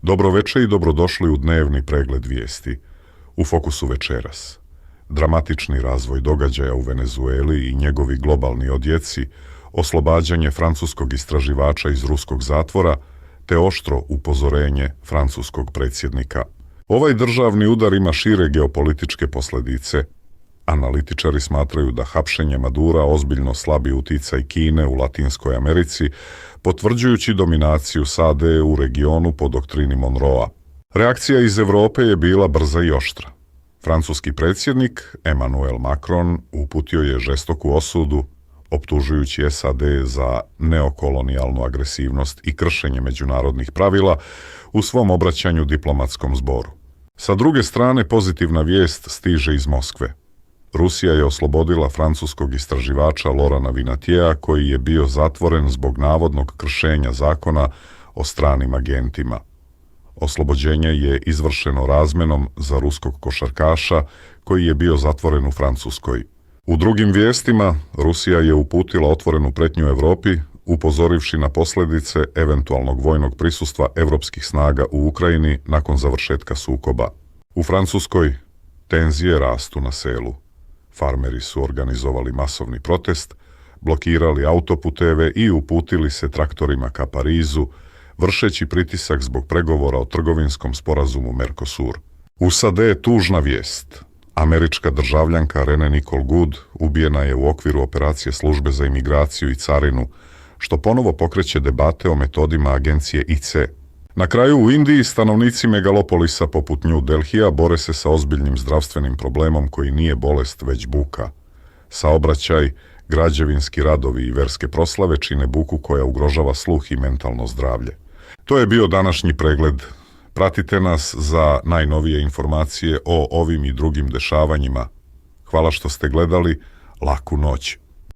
Dobroveče i dobrodošli u dnevni pregled vijesti. U fokusu večeras. Dramatični razvoj događaja u Venezueli i njegovi globalni odjeci, oslobađanje francuskog istraživača iz ruskog zatvora, te oštro upozorenje francuskog predsjednika. Ovaj državni udar ima šire geopolitičke posljedice. Analitičari smatraju da hapšenje Madura ozbiljno slabi uticaj Kine u Latinskoj Americi, potvrđujući dominaciju SAD u regionu po doktrini Monroea. Reakcija iz Europe je bila brza i oštra. Francuski predsjednik Emmanuel Macron uputio je žestoku osudu, optužujući SAD za neokolonijalnu agresivnost i kršenje međunarodnih pravila u svom obraćanju diplomatskom zboru. Sa druge strane, pozitivna vijest stiže iz Moskve. Rusija je oslobodila francuskog istraživača Laurenta Vinatiera, koji je bio zatvoren zbog navodnog kršenja zakona o stranim agentima. Oslobođenje je izvršeno razmenom za ruskog košarkaša koji je bio zatvoren u Francuskoj. U drugim vijestima, Rusija je uputila otvorenu pretnju Europi, upozorivši na posljedice eventualnog vojnog prisustva evropskih snaga u Ukrajini nakon završetka sukoba. U Francuskoj tenzije rastu na selu. Farmeri su organizovali masovni protest, blokirali autoputeve i uputili se traktorima ka Parizu, vršeći pritisak zbog pregovora o trgovinskom sporazumu Mercosur. U SAD je tužna vijest. Američka državljanka Rene Nicole Goode ubijena je u okviru operacije službe za imigraciju i carinu, što ponovo pokreće debate o metodima agencije IC. Na kraju u Indiji stanovnici megalopolisa poput New Delhija bore se sa ozbiljnim zdravstvenim problemom koji nije bolest već buka. Saobraćaj, građevinski radovi i verske proslave čine buku koja ugrožava sluh i mentalno zdravlje. To je bio današnji pregled. Pratite nas za najnovije informacije o ovim i drugim dešavanjima. Hvala što ste gledali. Laku noć.